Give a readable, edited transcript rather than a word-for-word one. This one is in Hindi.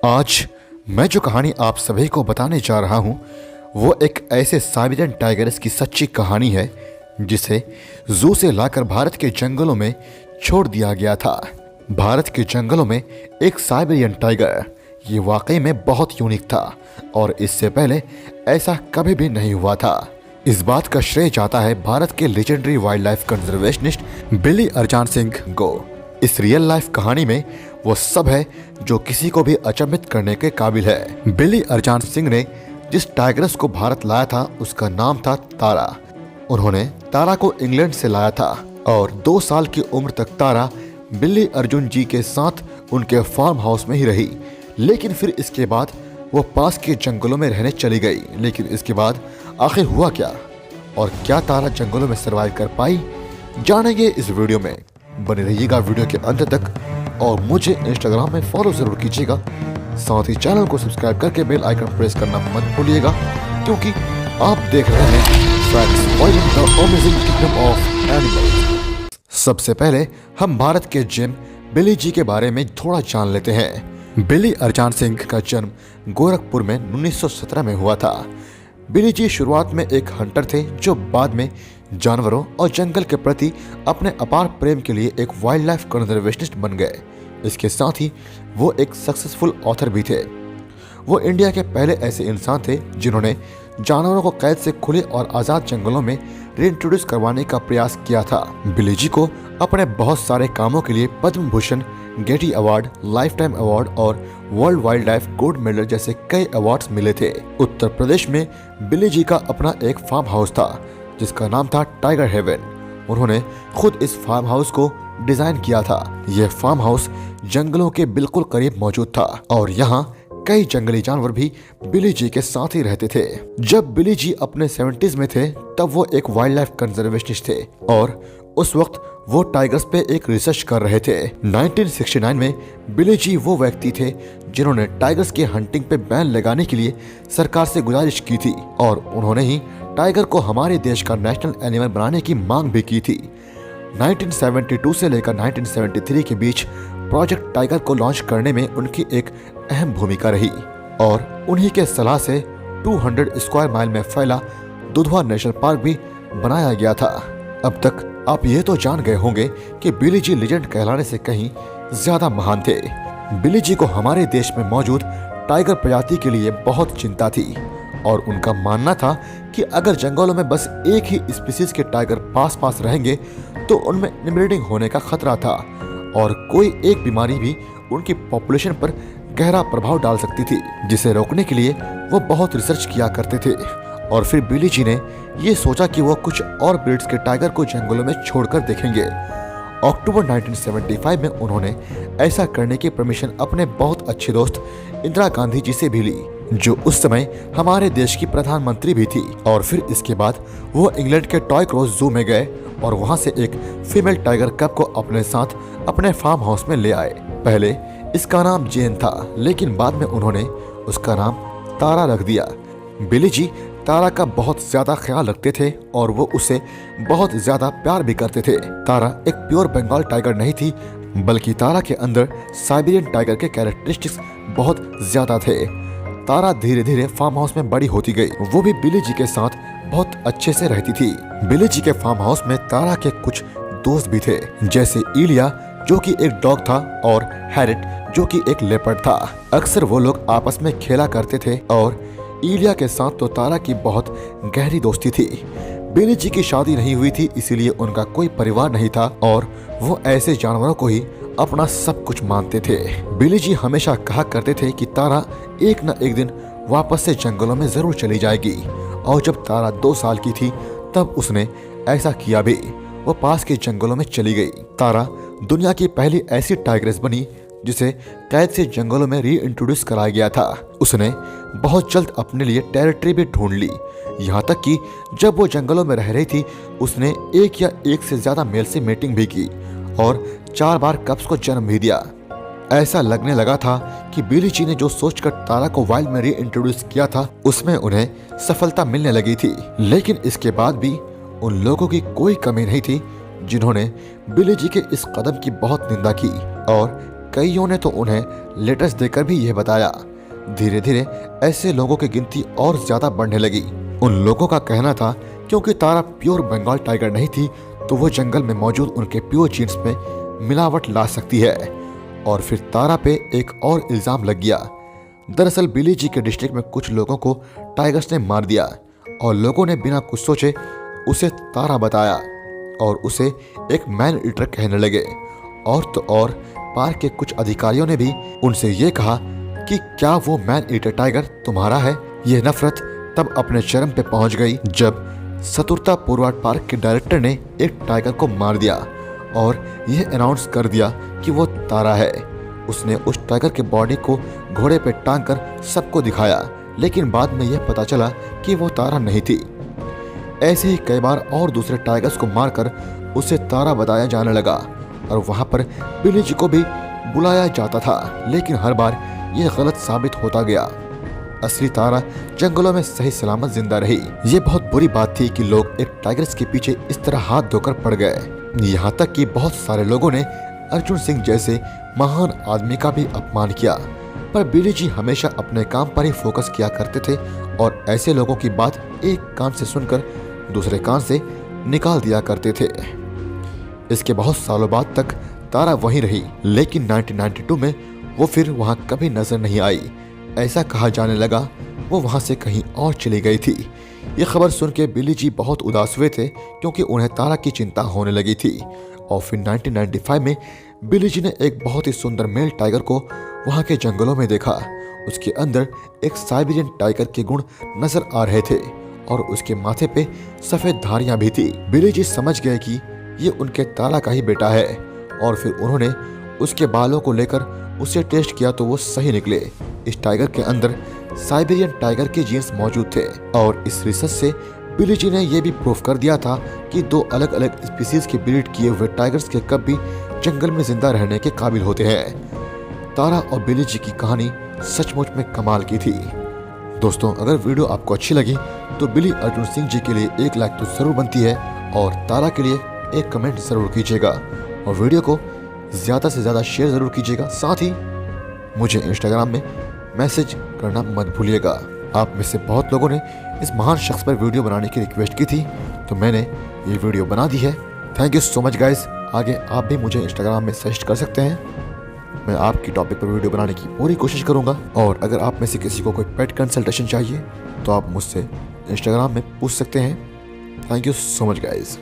आज मैं जो कहानी आप सभी को बताने जा रहा हूं वो एक ऐसे साइबेरियन टाइगर्स की सच्ची कहानी है जिसे जू से लाकर भारत के जंगलों में छोड़ दिया गया था। भारत के जंगलों में एक साइबेरियन टाइगर, ये वाकई में बहुत यूनिक था और इससे पहले ऐसा कभी भी नहीं हुआ था। इस बात का श्रेय जाता है भारत के लेजेंडरी वाइल्ड लाइफ कंजर्वेशनिस्ट बिली अर्जान सिंह को। इस रियल लाइफ कहानी में वो सब है जो किसी को भी अचंभित करने के काबिल है। बिली अर्जान सिंह ने जिस टाइगरस को भारत लाया था उसका नाम था तारा। उन्होंने तारा को इंग्लैंड से लाया था और 2 साल की उम्र तक तारा बिल्ली अर्जुन जी के साथ उनके फार्म हाउस में ही रही। लेकिन फिर इसके बाद वो पास के जंगलों में रहने चली गई। लेकिन इसके बाद आखिर हुआ क्या और क्या तारा जंगलों में सरवाइव कर पाई, जानेंगे इस वीडियो में। बने रहिएगा वीडियो के अंत तक और मुझे इंस्टाग्राम में फॉलो जरूर कीजिएगा। साथ ही चैनल को सब्सक्राइब करके बेल आइकन प्रेस करना मत भूलिएगा, क्योंकि आप देख रहे हैं facts following the amazing kingdom of animals. सबसे पहले हम भारत के जिम बिली जी के बारे में थोड़ा जान लेते हैं। बिली अर्जान सिंह का जन्म गोरखपुर में 1917 में हुआ था। बिली जी शुरुआत में एक हंटर थे जो बाद में जानवरों और जंगल के प्रति अपने अपार प्रेम के लिए एक वाइल्ड लाइफ कंजर्वेशनिस्ट बन गए। इसके साथ ही वो एक सक्सेसफुल ऑथर भी थे। वो इंडिया के पहले ऐसे इंसान थे जिन्होंने जानवरों को कैद से खुले और आज़ाद जंगलों में रीइंट्रोड्यूस करवाने का प्रयास किया था। बिली जी को अपने बहुत सारे कामों के लिए Padma Bhushan, Getty award, lifetime award और world wildlife gold medal जैसे कई अवार्ड्स मिले थे। उत्तर प्रदेश में बिली जी का अपना एक फार्म हाउस था जिसका नाम था टाइगर हेवन। उन्होंने खुद इस फार्म हाउस को डिजाइन किया था। यह फार्म हाउस जंगलों के बिल्कुल करीब मौजूद था और यहाँ कई जंगली जानवर भी बिली जी के साथ ही रहते थे। जब बिली जी अपने 70s में थे तब वो एक वाइल्ड लाइफ कंजर्वेशनिस्ट थे और उस वक्त वो टाइगर्स पे एक रिसर्च कर रहे थे। 1969 में बिली जी वो व्यक्ति थे जिन्होंने टाइगर्स के हंटिंग पे बैन लगाने के लिए सरकार से गुजारिश की थी और उन्होंने ही टाइगर को हमारे देश का नेशनल एनिमल बनाने की मांग भी की थी। 1972 से लेकर 1973 के बीच प्रोजेक्ट टाइगर को लॉन्च करने में उनकी एक अहम भूमिका रही और उन्हीं के सलाह से 200 स्क्वायर माइल में फैला दुधवा नेशनल पार्क भी बनाया गया था। अब तक आप ये तो जान गए होंगे कि बिली जी लेजेंड कहलाने से कहीं ज्यादा महान थे। बिली जी को हमारे देश में मौजूद टाइगर प्रजाति के लिए बहुत चिंता थी और उनका मानना था कि अगर जंगलों में बस एक ही स्पीसीज के टाइगर पास पास रहेंगे तो उनमें इनब्रीडिंग होने का खतरा था और कोई एक बीमारी भी उनकी पॉपुलेशन पर गहरा प्रभाव डाल सकती थी, जिसे रोकने के लिए वो बहुत रिसर्च किया करते थे। और फिर बिली जी ने ये सोचा कि वो कुछ और ब्रीड्स के टाइगर को जंगलों में छोड़कर देखेंगे। अक्टूबर 1975 में उन्होंने ऐसा करने की परमिशन अपने बहुत अच्छे दोस्त इंदिरा गांधी जी से भी ली, जो उस समय हमारे देश की प्रधानमंत्री भी थी। और फिर इसके बाद वो इंग्लैंड के टॉय क्रॉस जू में गए और वहां से एक फीमेल टाइगर कब को अपने साथ अपने फार्म हाउस में ले आए। पहले इसका नाम जेन था, लेकिन बाद में उन्होंने उसका नाम तारा रख दिया। बिली जी तारा का बहुत ज्यादा ख्याल रखते थे और वो उसे बहुत ज्यादा प्यार भी करते थे। तारा एक प्योर बंगाल टाइगर नहीं थी, बल्कि तारा के अंदर साइबेरियन टाइगर के कैरेक्टरिस्टिक्स बहुत ज्यादा थे। तारा धीरे धीरे फार्म हाउस में बड़ी होती गई। वो भी बिली जी के साथ बहुत अच्छे से रहती थी। बिली जी के फार्म हाउस में तारा के कुछ दोस्त भी थे, जैसे इलिया जो कि एक डॉग था और हैरिट जो कि एक लेपर्ड था। अक्सर वो लोग आपस में खेला करते थे और इलिया के साथ तो तारा की बहुत गहरी दोस्ती थी। बिली जी की शादी नहीं हुई थी, इसीलिए उनका कोई परिवार नहीं था और वो ऐसे जानवरों को ही अपना सब कुछ मानते थे। बिली जी हमेशा कहा करते थे कि तारा एक न एक दिन वापस से जंगलों में जरूर चली जाएगी और जब तारा 2 साल की थी तब उसने ऐसा किया भी। वो पास के जंगलों में चली गई। तारा दुनिया की पहली ऐसी टाइग्रेस बनी जिसे कैद से जंगलों में रीइंट्रोड्यूस कराया गया था। उसने बहुत जल्द अपने लिए टेरिटरी भी ढूंढ ली। यहाँ तक कि जब वो जंगलों में रह रही थी उसने एक या एक से ज्यादा मेल से मीटिंग भी की और 4 बार कप्स को जन्म भी दिया। ऐसा लगने लगा था कि बिली जी ने जो सोचकर तारा को वाइल्ड में रीइंट्रोड्यूस किया था उसमें उन्हें सफलता मिलने लगी थी। लेकिन इसके बाद भी उन लोगों की कोई कमी नहीं थी जिन्होंने बिली जी के इस कदम की बहुत निंदा की और कईयों ने तो उन्हें लेटर्स देकर भी यह बताया। धीरे धीरे ऐसे लोगों की गिनती और ज्यादा बढ़ने लगी। उन लोगों का कहना था क्योंकि तारा प्योर बंगाल टाइगर नहीं थी तो वो जंगल में मौजूद उनके प्योर जीन्स में मिलावट ला सकती है। और फिर तारा पे एक और इल्जाम लग गया। दरअसल बिली जी के डिस्ट्रिक्ट में कुछ लोगों को टाइगर्स ने मार दिया और लोगों ने बिना कुछ सोचे उसे तारा बताया और उसे एक मैन ईटर कहने लगे। और तो और पार्क के कुछ अधिकारियों ने भी उनसे ये कहा कि क्या वो मैन ईटर टाइगर तुम्हारा है। यह नफरत तब अपने चरम पे पहुंच गई जब सतुरता पूर्वाट पार्क के डायरेक्टर ने एक टाइगर को मार दिया और यह अनाउंस कर दिया कि वो तारा है। उसने उस टाइगर के बॉडी को घोड़े पे टांग कर सबको दिखाया, लेकिन बाद में यह पता चला कि वो तारा नहीं थी। ऐसे ही कई बार और दूसरे टाइगर्स को मारकर उसे तारा बताया जाने लगा और वहां पर बिली जी को भी बुलाया जाता था, लेकिन हर बार यह गलत साबित होता गया। असली तारा जंगलों में सही सलामत जिंदा रही। ये बहुत बुरी बात थी कि लोग एक टाइगर्स के पीछे इस तरह हाथ धोकर पड़ गए। यहाँ तक कि बहुत सारे लोगों ने अर्जुन सिंह जैसे महान आदमी का भी अपमान किया, पर बिली जी हमेशा अपने काम पर ही फोकस किया करते थे और ऐसे लोगों की बात एक कान से सुनकर दूसरे कान से निकाल दिया करते थे। इसके बहुत सालों बाद तक तारा वहीं रही, लेकिन 1992 में वो फिर वहां कभी नजर नहीं आई। ऐसा कहा जाने लगा वो वहां से कहीं और चली गई थी। ये खबर सुन के बिली जी बहुत उदास हुए थे क्योंकि उन्हें तारा की चिंता होने लगी थी। और फिर 1995 में बिली जी ने एक बहुत ही सुंदर मेल टाइगर को वहां के जंगलों में देखा। उसके अंदर एक साइबेरियन टाइगर के गुण नजर आ रहे थे और उसके माथे पे सफेद धारियां भी थी। बिली जी समझ गए कि ये उनके तारा का ही बेटा है और फिर उन्होंने उसके बालों को लेकर उसे टेस्ट किया तो वो सही निकले। इस टाइगर के अंदर साइबेरियन टाइगर के जीन्स मौजूद थे और इस रिसर्च से बिली जी ने यह भी प्रूफ कर दिया था कि दो अलग अलग स्पीसीज के ब्रीड किए हुए टाइगर्स के कब भी जंगल में जिंदा रहने के काबिल होते हैं। तारा और बिली जी की कहानी सचमुच में कमाल की थी। दोस्तों, अगर वीडियो आपको अच्छी लगी तो बिली अर्जुन सिंह जी के लिए एक लाइक तो जरूर बनती है और तारा के लिए एक कमेंट जरूर कीजिएगा और वीडियो को ज़्यादा से ज़्यादा शेयर ज़रूर कीजिएगा। साथ ही मुझे इंस्टाग्राम में मैसेज करना मत भूलिएगा। आप में से बहुत लोगों ने इस महान शख्स पर वीडियो बनाने की रिक्वेस्ट की थी तो मैंने ये वीडियो बना दी है। Thank you so much guys. आगे आप भी मुझे इंस्टाग्राम में सजेस्ट कर सकते हैं। मैं आपकी टॉपिक पर वीडियो बनाने की पूरी कोशिश करूँगा और अगर आप में से किसी को कोई पेट कंसल्टेशन चाहिए तो आप मुझसे इंस्टाग्राम में पूछ सकते हैं। Thank you so much guys.